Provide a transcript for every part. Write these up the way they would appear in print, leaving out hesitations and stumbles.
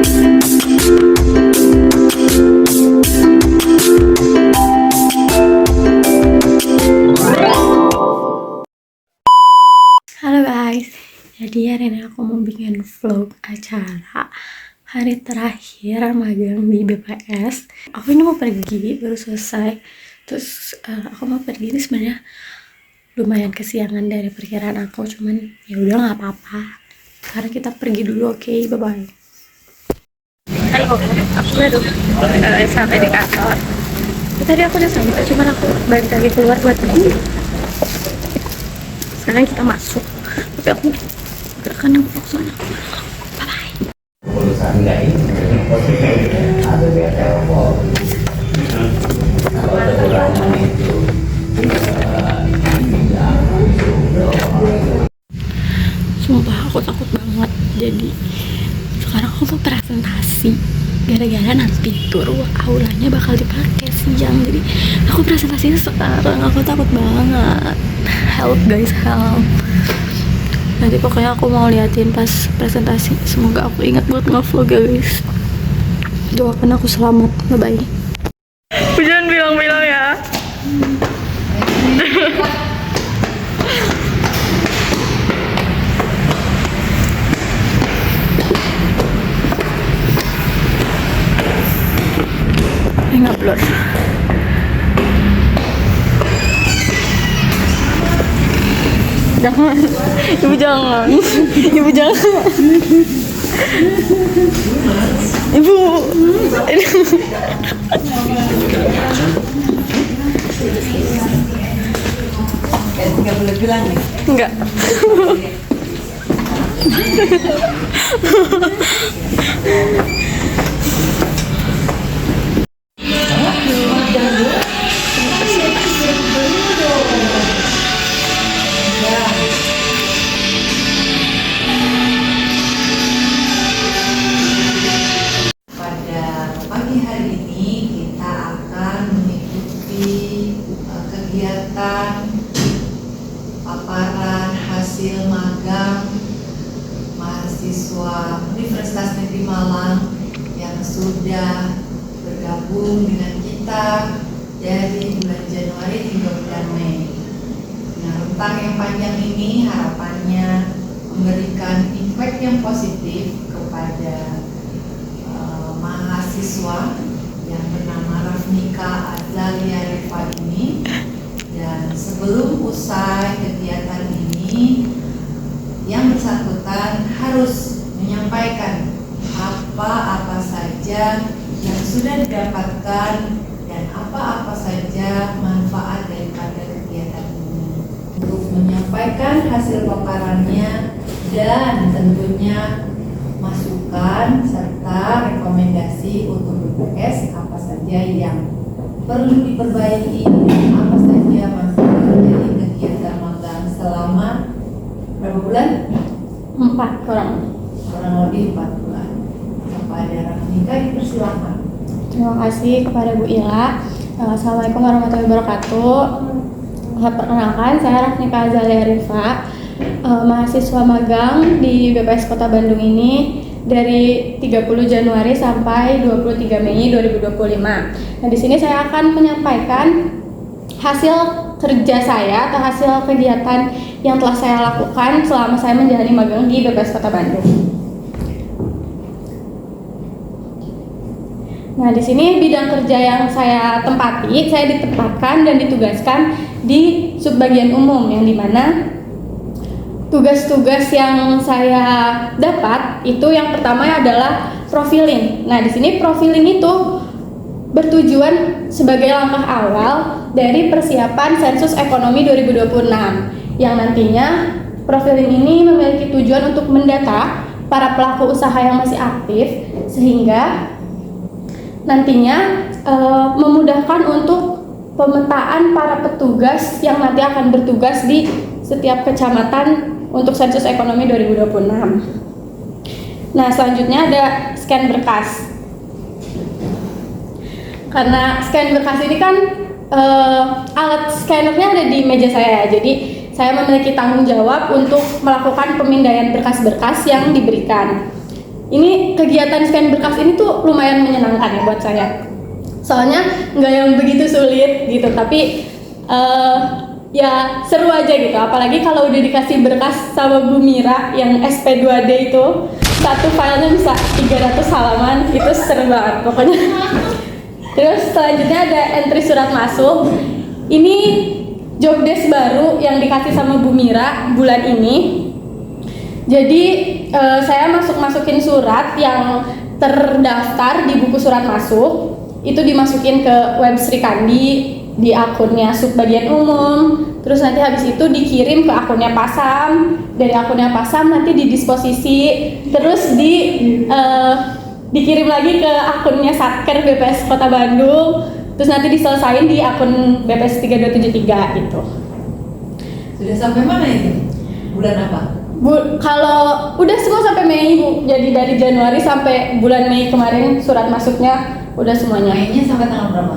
Halo guys, jadi hari ini aku mau bikin vlog acara hari terakhir magang di BPS. Aku ini mau pergi, baru selesai. Terus aku mau pergi ini sebenarnya lumayan kesiangan dari perkiraan aku, cuman ya udah nggak apa-apa. Karena kita pergi dulu, oke? Bye bye. Halo, aku baru sampai di kantor. Tadi aku udah sampai, cuman aku balik lagi keluar buat pergi. Sekarang kita masuk, tapi aku gak akan nempok sana. Bye-bye. Sumpah aku takut banget. Jadi sekarang aku mau presentasi, gara-gara nanti tur aulanya bakal dipakai siang. Jadi aku presentasinya sekarang, aku takut banget. Help guys, help. Nanti pokoknya aku mau liatin pas presentasi. Semoga aku ingat buat nge-vlog ya guys. Doakan aku selamat. Bye bye. Jangan bilang-bilang ya. Nggak blur. Jangan, ibu jangan, ibu jangan, ibu. Nggak boleh bilang nih. Enggak. Pada pagi hari ini kita akan mengikuti kegiatan paparan hasil magang mahasiswa Universitas Negeri Malang yang sudah bergabung dengan kita dari bulan Januari hingga bulan Mei. Nah, rentang yang panjang ini harapannya memberikan impact yang positif kepada mahasiswa yang bernama Rafnika Azalia Rifa ini. Dan sebelum usai kegiatan ini, yang bersangkutan harus menyampaikan apa-apa saja yang sudah didapatkan dan apa-apa saja manfaat daripada kegiatan ini. Untuk menyampaikan hasil paparannya dan tentunya masukan serta rekomendasi untuk BPS apa saja yang perlu diperbaiki, apa saja masalah dari kegiatan magang selama berapa bulan? 4 orang. Kurang lebih 4 bulan. Kepada Rafnika dipersilakan. Terima kasih kepada Bu Ila. Assalamualaikum warahmatullahi wabarakatuh. Perkenalkan, saya Rafnika Azalia Rifa, mahasiswa magang di BPS Kota Bandung ini dari 30 Januari sampai 23 Mei 2025. Nah, di sini saya akan menyampaikan hasil kerja saya atau hasil kegiatan yang telah saya lakukan selama saya menjalani magang di BPS Kota Bandung. Nah, di sini bidang kerja yang saya tempati, saya ditempatkan dan ditugaskan di subbagian umum, yang dimana tugas-tugas yang saya dapat itu yang pertama adalah profiling. Nah, di sini profiling itu bertujuan sebagai langkah awal dari persiapan sensus ekonomi 2026, yang nantinya profiling ini memiliki tujuan untuk mendata para pelaku usaha yang masih aktif, sehingga nantinya memudahkan untuk pemetaan para petugas yang nanti akan bertugas di setiap kecamatan untuk sensus ekonomi 2026. Nah, selanjutnya ada scan berkas. Karena scan berkas ini kan alat scannernya ada di meja saya, jadi saya memiliki tanggung jawab untuk melakukan pemindaian berkas-berkas yang diberikan. ini kegiatan scan berkas ini tuh lumayan menyenangkan ya buat saya. Soalnya nggak yang begitu sulit gitu, tapi ya seru aja gitu. Apalagi kalau udah dikasih berkas sama Bu Mira yang SP2D itu, satu filenya bisa 300 halaman, itu seru banget pokoknya. Terus selanjutnya ada entry surat masuk. Ini job desk baru yang dikasih sama Bu Mira bulan ini. Jadi saya masukin surat yang terdaftar di buku surat masuk, itu dimasukin ke web Sri Kandi di akunnya Subbagian Umum. Terus nanti habis itu dikirim ke akunnya Pasam, dari akunnya Pasam nanti didisposisi, terus dikirim lagi ke akunnya Satker BPS Kota Bandung, terus nanti diselesain di akun BPS 3273 gitu. Sudah sampai mana itu? Bulan apa? Kalau udah semua sampai Mei Bu, jadi dari Januari sampai bulan Mei kemarin surat masuknya udah semuanya. Mei-nya sampai tanggal berapa?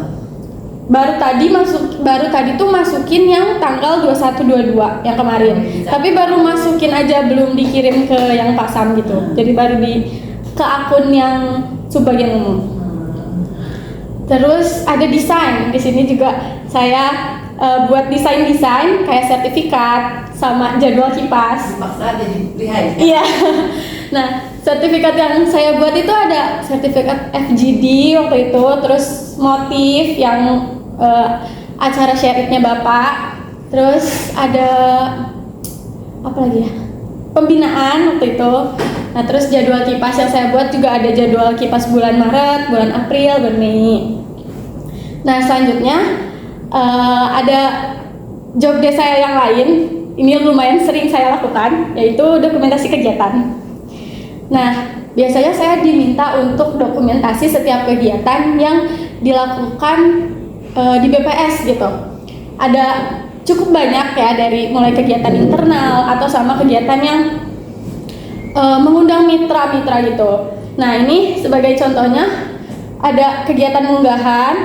Baru tadi tuh masukin yang tanggal 21-22 yang kemarin. Tapi baru masukin aja, belum dikirim ke yang Pasam gitu. Jadi baru ke akun yang Subbagian Umum. Terus ada desain. Di sini juga saya buat desain kayak sertifikat sama jadwal kipas. Dipaksa jadi lihai. Iya. Nah, sertifikat yang saya buat itu ada sertifikat FGD waktu itu, terus motif yang acara syaritnya Bapak, terus ada apa lagi ya? Pembinaan waktu itu. Nah, terus jadwal kipas yang saya buat juga ada jadwal kipas bulan Maret, bulan April, bulan Mei. Nah, selanjutnya ada job desk saya yang lain. Ini lumayan sering saya lakukan, yaitu dokumentasi kegiatan. Nah, biasanya saya diminta untuk dokumentasi setiap kegiatan yang dilakukan di BPS gitu. Ada cukup banyak ya, dari mulai kegiatan internal atau sama kegiatan yang mengundang mitra-mitra gitu. Nah, ini sebagai contohnya ada kegiatan unggahan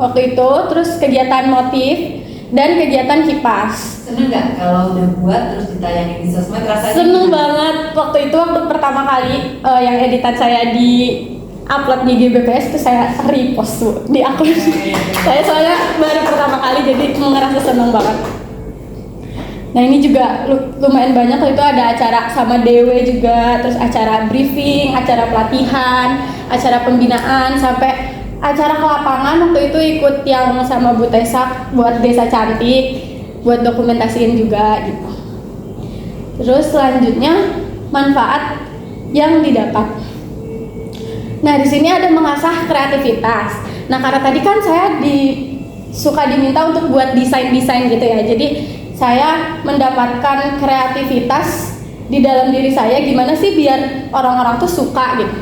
waktu itu, terus kegiatan motif dan kegiatan kipas. Seneng nggak kalau udah buat terus ditayangin di sosmed rasanya? Seneng banget waktu pertama kali yang editan saya di upload di GBPS itu saya repost tuh di akun. Saya soalnya baru pertama kali jadi ngerasa seneng banget. Nah, ini juga lumayan banyak, itu ada acara sama Dewe juga, terus acara briefing, acara pelatihan, acara pembinaan, sampai acara ke lapangan waktu itu ikut yang sama Bu Tesak buat Desa Cantik, buat dokumentasiin juga gitu. Terus selanjutnya manfaat yang didapat. Nah, di sini ada mengasah kreativitas. Nah, karena tadi kan saya suka diminta untuk buat desain-desain gitu ya. Jadi saya mendapatkan kreativitas di dalam diri saya, gimana sih biar orang-orang tuh suka gitu.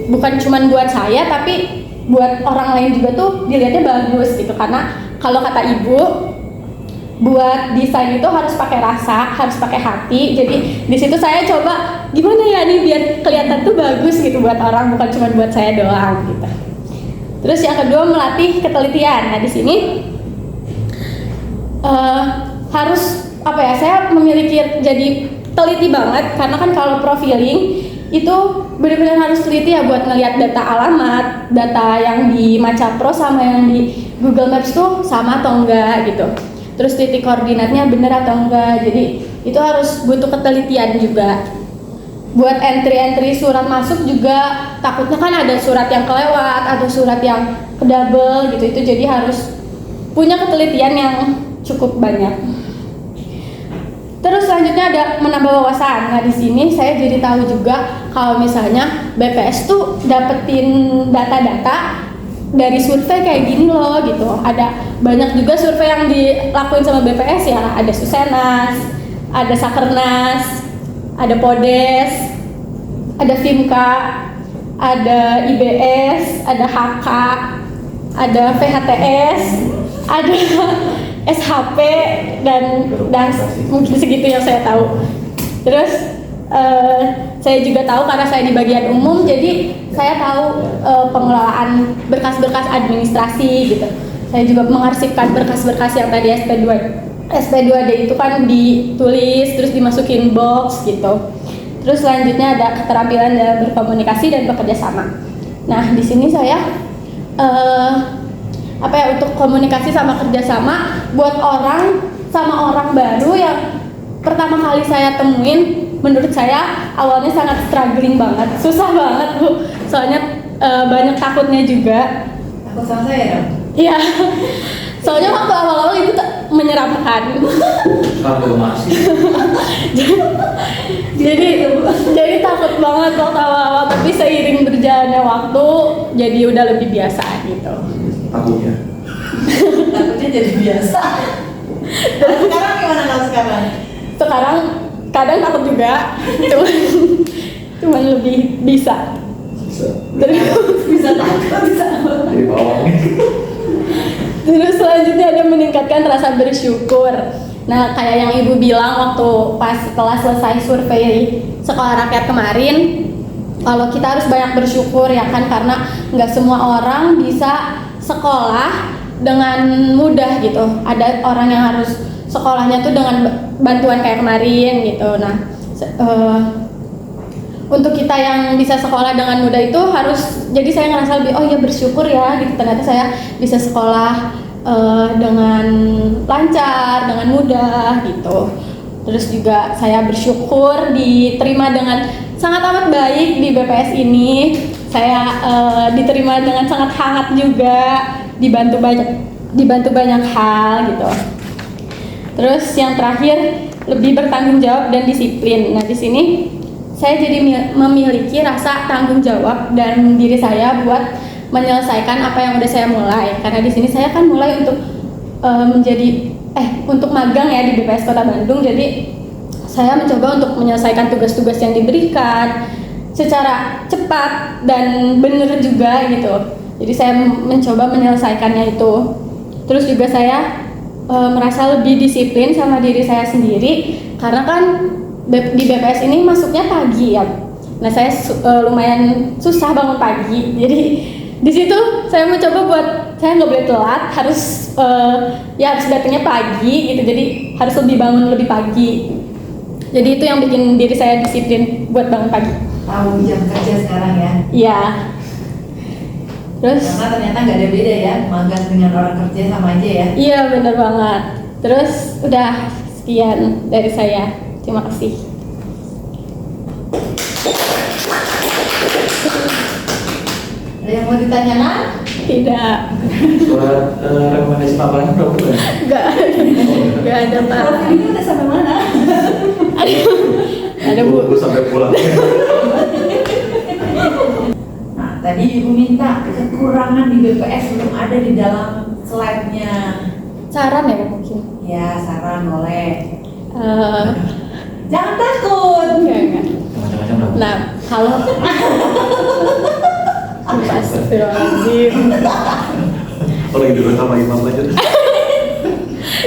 Bukan cuma buat saya, tapi buat orang lain juga tuh dilihatnya bagus gitu. Karena kalau kata ibu, buat desain itu harus pakai rasa, harus pakai hati. Jadi di situ saya coba gimana ya nih biar kelihatan tuh bagus gitu buat orang, bukan cuma buat saya doang gitu. Terus yang kedua, melatih ketelitian. Nah, di sini harus apa ya? Saya memiliki jadi teliti banget, karena kan kalau profiling itu benar-benar harus teliti ya buat ngelihat data alamat, data yang di Macapro sama yang di Google Maps tuh sama atau enggak gitu. Terus titik koordinatnya benar atau enggak. Jadi itu harus butuh ketelitian juga. Buat entry-entry surat masuk juga takutnya kan ada surat yang kelewat atau surat yang kedouble gitu. Itu jadi harus punya ketelitian yang cukup banyak. Terus selanjutnya ada menambah wawasan. Nah, di sini saya jadi tahu juga kalau misalnya BPS tuh dapetin data-data dari survei kayak gini loh gitu. Ada banyak juga survei yang dilakuin sama BPS ya. Ada Susenas, ada Sakernas, ada Podes, ada Fimka, ada IBS, ada HK, ada VHTS, ada SHP dan mungkin segitu yang saya tahu. Terus saya juga tahu karena saya di bagian umum, jadi saya tahu pengelolaan berkas-berkas administrasi gitu. Saya juga mengarsipkan berkas-berkas yang tadi SP2D itu kan ditulis terus dimasukin box gitu. Terus selanjutnya ada keterampilan dalam berkomunikasi dan bekerja sama. Nah, di sini saya untuk komunikasi sama kerjasama buat orang baru yang pertama kali saya temuin, menurut saya awalnya sangat struggling banget, susah banget Bu. Soalnya banyak takutnya juga. Takut sama saya dong? Iya. Soalnya waktu awal-awal itu menyeramkan. Kalau masih jadi takut banget waktu awal-awal, tapi seiring berjalannya waktu jadi udah lebih biasa gitu. takutnya. Takutnya jadi biasa. Sekarang gimana kalau sekarang? Sekarang kadang takut juga, cuman lebih bisa. Bisa takut, bisa. Jadi bawang. Terus selanjutnya ada meningkatkan rasa bersyukur. Nah, kayak yang Ibu bilang waktu pas setelah selesai survei sekolah rakyat kemarin, kalau kita harus banyak bersyukur ya kan, karena nggak semua orang bisa sekolah dengan mudah gitu. Ada orang yang harus sekolahnya tuh dengan bantuan kayak kemarin gitu. Nah, untuk kita yang bisa sekolah dengan mudah itu harus, jadi saya ngerasa lebih oh ya bersyukur ya gitu, ternyata saya bisa sekolah dengan lancar, dengan mudah gitu. Terus juga saya bersyukur diterima dengan sangat amat baik di BPS ini. Saya diterima dengan sangat hangat juga, dibantu banyak hal gitu. Terus yang terakhir lebih bertanggung jawab dan disiplin. Nah, di sini saya jadi memiliki rasa tanggung jawab dan diri saya buat menyelesaikan apa yang udah saya mulai. Karena di sini saya kan mulai untuk untuk magang ya di BPS Kota Bandung. Jadi saya mencoba untuk menyelesaikan tugas-tugas yang diberikan secara cepat dan benar juga gitu. Jadi saya mencoba menyelesaikannya itu. Terus juga saya merasa lebih disiplin sama diri saya sendiri, karena kan di BPS ini masuknya pagi ya. Nah, saya lumayan susah bangun pagi. Jadi di situ saya mencoba buat saya nggak boleh telat, harus datangnya pagi gitu. Jadi harus bangun lebih pagi. Jadi itu yang bikin diri saya disiplin buat bangun pagi. Tahu jam kerja sekarang ya? Iya. Terus karena ternyata nggak ada beda ya, magang dengan orang kerja sama aja ya? Iya, benar banget. Terus udah sekian dari saya. Terima kasih. Ada yang mau ditanyakan? Tidak. Surat rekomendasi Pak Balan berapa bulan? Nggak ada Pak. Profil ini udah sampai mana? Ada Bu. Gue sampai pulang. Nah, tadi Ibu minta kekurangan di BPS belum ada di dalam slide-nya. Saran ya mungkin. Ya, saran boleh. Jangan takut. Enggak. Macam-macam dong. Nah, kalau Astagfirullahaladzim. Oh, lagi dulu sama Imam lanjut.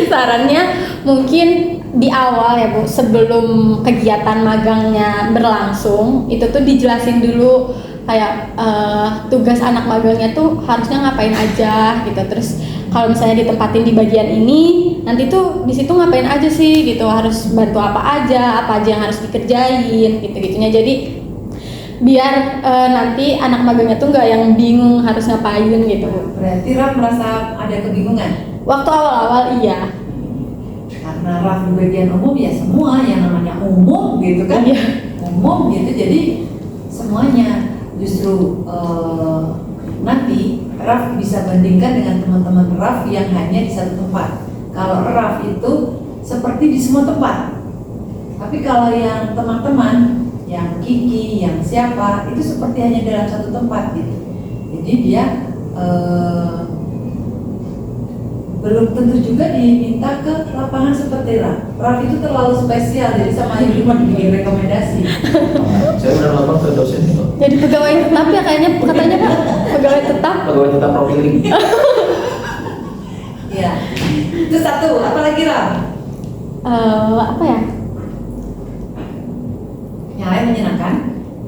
Sarannya mungkin di awal ya Bu, sebelum kegiatan magangnya berlangsung, itu tuh dijelasin dulu kayak tugas anak magangnya tuh harusnya ngapain aja gitu. Terus kalau misalnya ditempatin di bagian ini, nanti tuh di situ ngapain aja sih gitu, harus bantu apa aja yang harus dikerjain gitu-gitunya. Jadi biar nanti anak magangnya tuh nggak yang bingung harus ngapain gitu. Berarti Raf merasa ada kebingungan? Waktu awal-awal iya. Karena Raf di bagian umum ya semua yang namanya umum gitu kan? Iya. Umum gitu, jadi semuanya justru nanti Raf bisa bandingkan dengan teman-teman Raf yang hanya di satu tempat. Kalau Raf itu seperti di semua tempat. Tapi kalau yang teman-teman, yang Kiki, yang siapa, itu seperti hanya dalam satu tempat gitu. Jadi dia belum tentu juga diminta ke lapangan seperti Raf. Raf itu terlalu spesial, jadi sama Ibu cuma bikin rekomendasi. Saya udah lapor ke dosen itu. Jadi pegawai tetap ya katanya Pak, pegawai tetap. Pegawai tetap profiling. Ya, itu satu. Apa lagi Raf? Apa ya? Yang lain menyenangkan?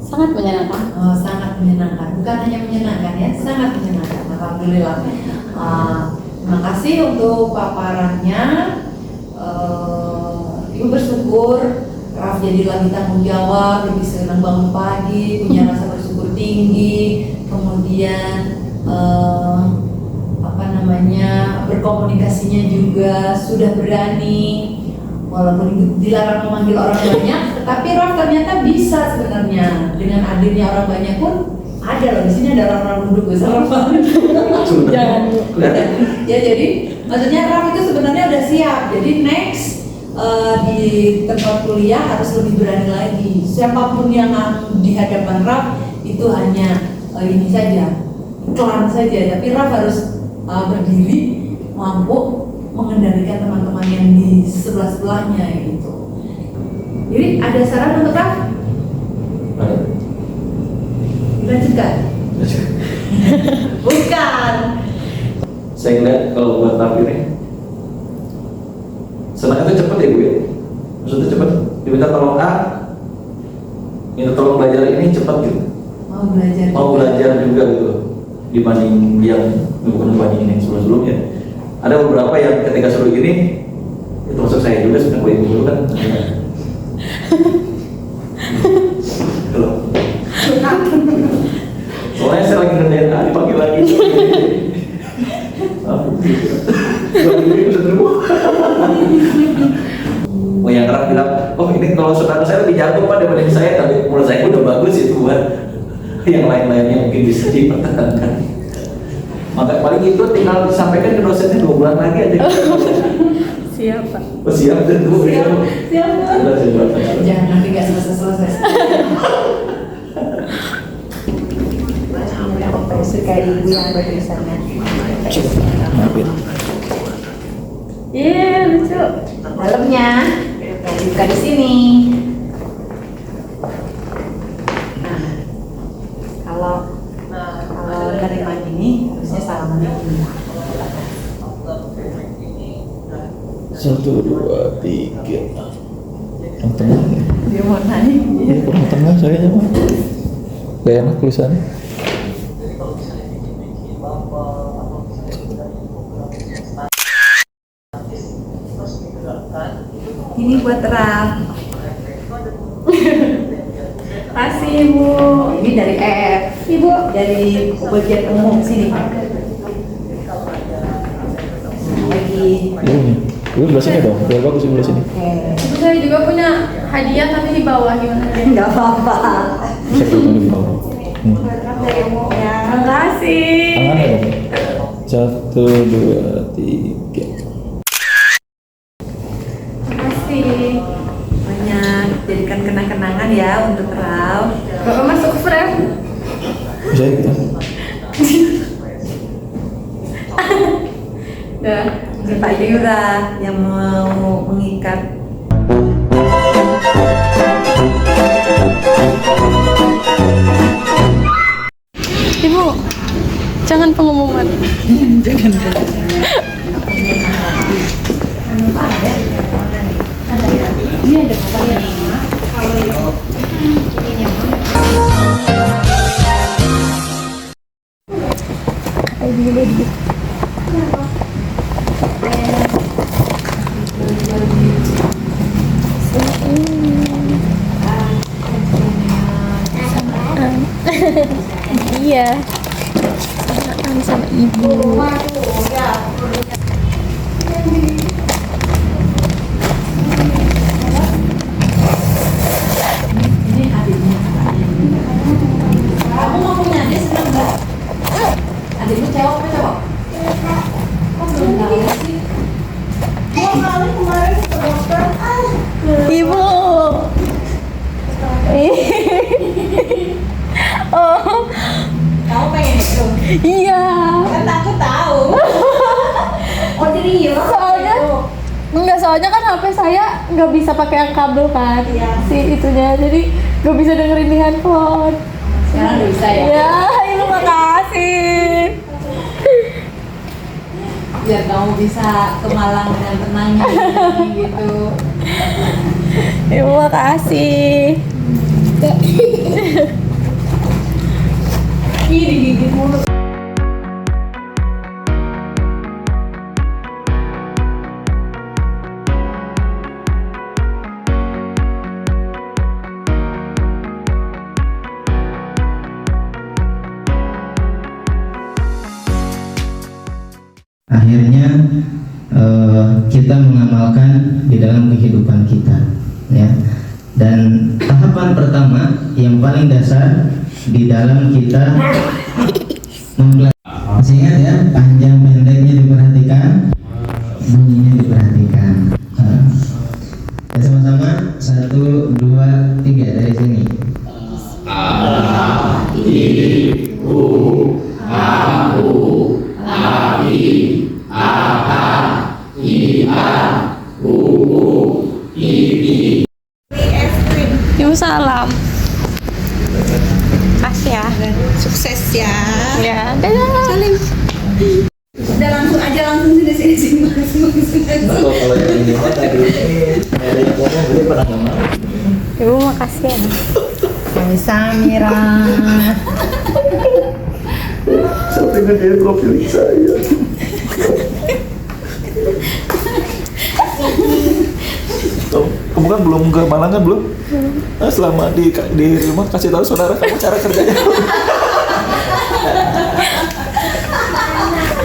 Sangat menyenangkan. Oh, sangat menyenangkan. Bukan hanya menyenangkan ya, sangat menyenangkan. Alhamdulillah. Terima kasih untuk paparannya. Ibu bersyukur Raf jadi lebih tanggung jawab, lebih senang bangun pagi, punya rasa bersyukur tinggi, kemudian berkomunikasinya juga sudah berani, walaupun dilarang memanggil orang banyak, tetapi Raf ternyata bisa sebenarnya. Dengan hadirnya orang banyak pun ada loh, di sini ada orang-orang duduk besar banget. Jangan. Ya, jadi maksudnya Raf itu sebenarnya udah siap. Jadi next di tempat kuliah harus lebih berani lagi. Siapapun yang di hadapan Raf itu hanya ini saja, iklan saja. Tapi Raf harus berdiri, mampu mengendalikan teman-teman yang di sebelah-sebelahnya gitu. Jadi ada saran untuk Raf? Dilanjutkan? Bukan. Saya ngeliat kalau buat Raf ini senang itu cepet ya Bu ya, maksudnya cepet, diminta tolong A, minta tolong belajar ini cepet gitu, mau belajar juga gitu, dibanding yang bukan dibandingin yang sebelum-sebelumnya. Ada beberapa yang ketika suruh gini, itu masuk saya juga sebenarnya kuliah dulu kan. Kalau soalnya saya lagi ngerjain A, dipanggil lagi. Oh yang Raf bilang, oh ini kalau saudara saya lebih jago Pak daripada saya, tapi menurut saya udah bagus itu buat yang lain-lainnya mungkin bisa dipertahankan. Maka paling itu tinggal disampaikan ke dosennya 2 bulan lagi aja. Siap Pak. Oh siap dan Bu. Siap. Sudah saya buatkan. Jangan nanti nggak selesai. Suka ibu yang bertulisannya. Maafin. Iya, lucu. Dalamnya dibuka di sini. Nah, kalau nerima gini harusnya salaman begini. 1, 2, 3. Yang tengah. Dia mau nanya. Ini kurang tengah saya mah. Gak enak tulisannya. Ini buat Raf. Kasih Ibu. Ini dari F. Ibu. Dari bagian umum sini. Lagi. Ini belah sini dong, biar bagus di belah sini. Oke. Ibu saya juga punya hadiah tapi di bawah gimana? Enggak apa-apa. Bisa kelihatan di bawah. Dari umumnya. Makasih. Tangannya dong. 1, 2, 3. Makasih. Banyak. Jadikan kenang-kenangan ya untuk Raf. Bapak masuk frame. Bisa ya kita? Dah. Ini Pak Yura yang mau mengikat. Ibu, jangan pengumuman. Jangan. Ini ada Iya. Samaan sama ibu. Ini adiknya. Kamu mau punya adik senang nggak? Adikmu cewek apa cowok? Kok belum tahu sih? Ibu. Oh, Kamu pengen itu? iya. Kan aku tahu. Oh jadi iya. Soalnya kan HP saya nggak bisa pakai yang kabel kan, Iya. si itunya, jadi nggak bisa dengerin di handphone. Sekarang udah bisa ya? Ya, ibu makasih. Biar kamu bisa ke Malang dengan tenang gitu. Ibu makasih. Ih digigit mulu. Akhirnya kita mengamalkan di dalam kehidupan kita, ya. Dan tahapan pertama yang paling dasar di dalam kita masih ingat ya, panjang pendeknya diperhatikan, bunyinya diperhatikan. Sama-sama, 1, 2, 3 dari sini. A, I, U, A, U, A, I, A, A, I, A, U, I, I. Ibu salam. Kasih ya. Sukses ya. Ya, dadah. Salim. Udah langsung sini langsung. Atau kalau yang ini mah tadi ada yang ngomong gue pernah nggak mau. Ibu makasih ya. Samira. Sampai ngedir profil saya. Kamu kan belum ke Malang kan belum? Nah, selama di rumah kasih tahu saudara kamu cara kerjanya.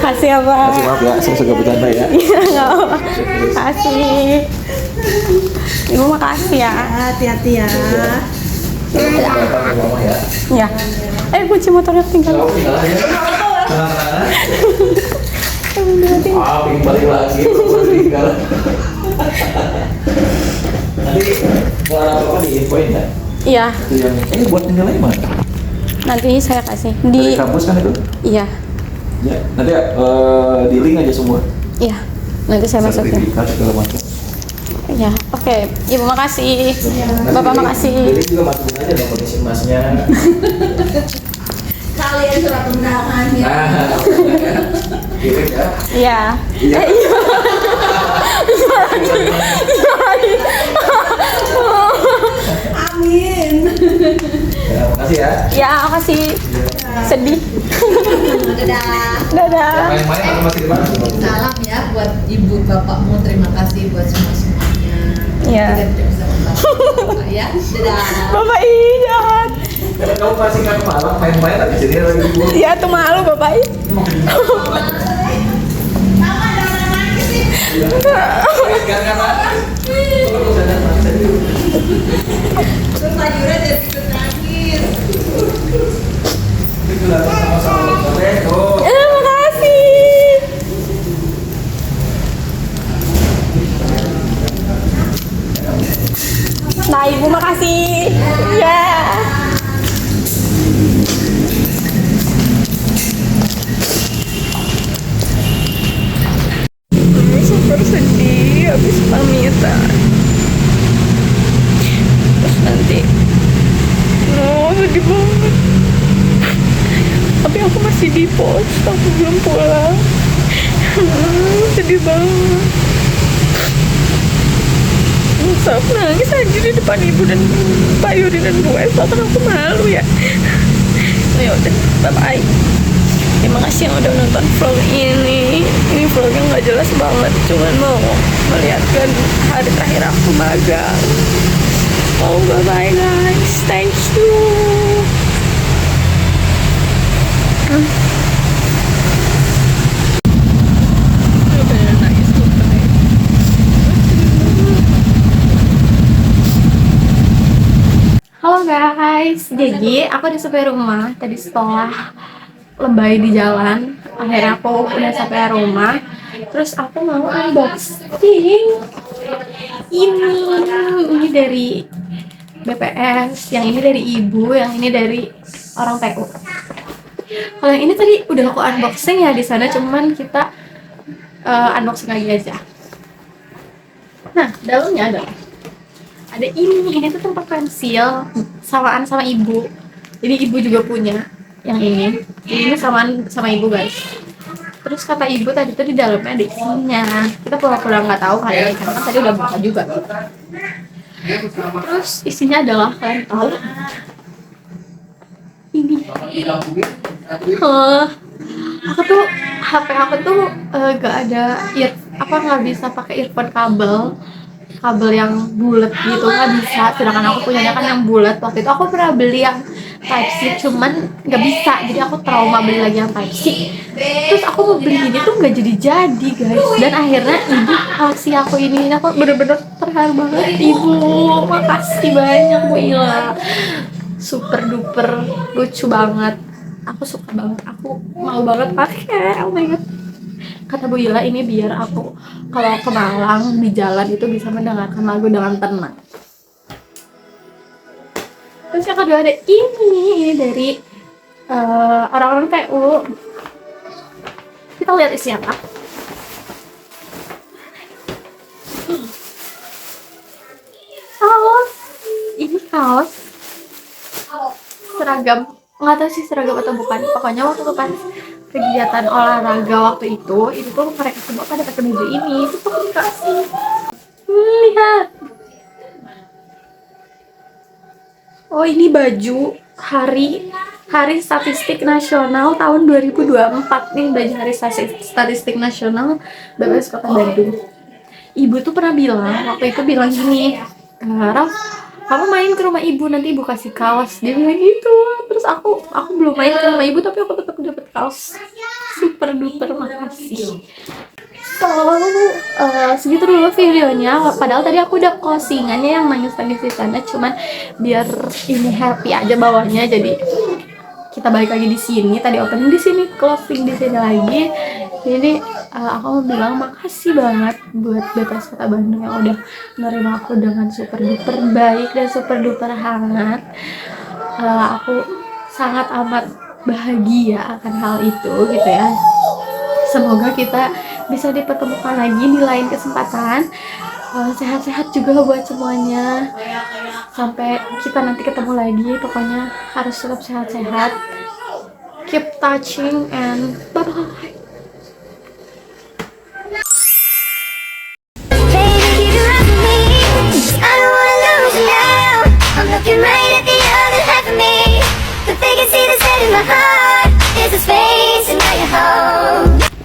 Kasih ya, Pak. Kasih maaf ya, saya suka bercanda ya. Iya, nggak apa-apa. Kasih. Ibu makasih ya. Hati-hati ya. Datang ke mama ya. Ya. Kunci motornya tinggal. Kamu tinggal aja. Tenang-tenang. Ping balik lagi, tinggal. Nanti kalau ada apa-apa diinfoin ya. Iya. Itu yang buat tinggalnya mana? Nanti saya kasih Dari di. kampus kan itu? Iya. Ya, nanti di link aja semua. Iya. Nanti saya masukin. Sertifikat segala macam. Iya. Oke. Ibu makasih. Bapak makasih. Jadi juga masukin aja dong kondisi emasnya. Kalian surat undangan ya. Nah, kirim ya. Iya. Iya. Amin. Ya, makasih ya. Ya, makasih. Sedih. Dadah. Dadah. Main-main atau masih di mana? Salam ya buat ibu bapakmu, terima kasih buat semuanya. Iya. Kita tidak bisa membantu Bapak ya. Dadah. Bapak jahat. Kalau kamu masih nggak ke Malang, main-main lagi sini lagi libur. Iya, tuh malu Bapak Terus Sayura jadi ikut nangis. Makasih. Nah, Ibu makasih. Ya. Super sedih habis pamitan. Terus nanti sedih banget. Tapi aku masih di pos, aku belum pulang. Sedih banget. Sok nangis aja di depan ibu dan Pak Yudi dan Bu Esa, kan aku malu ya. Ya udah, bye bye. Terima kasih yang udah nonton vlog ini. Ini vlognya nggak jelas banget, cuman mau melihatkan hari terakhir aku magang. Oh, bye bye guys, thank you. Halo guys, jadi aku udah sampai rumah tadi setelah lebay di jalan. Akhirnya aku udah sampai rumah. Terus aku mau unboxing ini dari BPS, yang ini dari ibu, yang ini dari orang PU. Kalau yang ini tadi udah aku unboxing ya di sana, cuman kita unboxing lagi aja. Nah, dalamnya ada ini tuh tempat pensil, samaan sama ibu. Jadi ibu juga punya yang ini. Jadi ini samaan sama ibu guys. Terus kata ibu tadi tuh di dalamnya ada isinya. Kita pura-pura nggak tahu kali ini, karena kan tadi udah buka juga. Terus isinya adalah, kalian tahu? Ini. Aku tuh HP aku tuh gak ada nggak bisa pakai earphone kabel yang bulat gitu, nggak bisa. Sedangkan aku punyanya kan yang bulat. Waktu itu aku pernah beli yang Type-C, cuman nggak bisa, jadi aku trauma beli lagi yang Type-C. Terus aku mau beli ini tuh nggak jadi guys, dan akhirnya ibu kasih aku ini aku bener-bener terharu banget. Ibu, makasih banyak Bu Ila, super duper lucu banget, aku suka banget, aku mau banget pakai. Oh my god, kata Bu Ila ini biar aku kalau ke Malang di jalan itu bisa mendengarkan lagu dengan tenang. Terus yang kedua ada ini dari orang-orang PU. Kita lihat isinya apa. Kaos. Ini kaos seragam. Nggak tahu sih seragam atau bukan. Pokoknya waktu itu pas kegiatan olahraga waktu itu tuh mereka semua pada pakai baju ini. Terus aku dikasih. Lihat. Oh, ini baju hari statistik nasional tahun 2024 nih, baju hari statistik nasional BPS Kota Bandung. Ibu tuh pernah bilang waktu itu gini, Raf, kamu main ke rumah ibu, nanti ibu kasih kaos, dia bilang gitu. Terus aku belum main ke rumah ibu tapi aku tetap dapat kaos. Super duper makasih. Segitu dulu videonya. Padahal tadi aku udah closingannya yang nangis-nangis di sana, cuman biar ini happy aja bawahnya. Jadi kita balik lagi di sini. Tadi opening di sini, closing di sini lagi. Jadi aku mau bilang makasih banget buat BPS Kota Bandung yang udah menerima aku dengan super duper baik dan super duper hangat. Aku sangat amat bahagia akan hal itu gitu ya. Semoga kita bisa dipertemukan lagi di lain kesempatan. Sehat-sehat juga buat semuanya. Sampai kita nanti ketemu lagi. Pokoknya harus tetap sehat-sehat. Keep touching and bye-bye. Looking right at the other half of me, but they can see the set in my heart. There's a space and now you're home.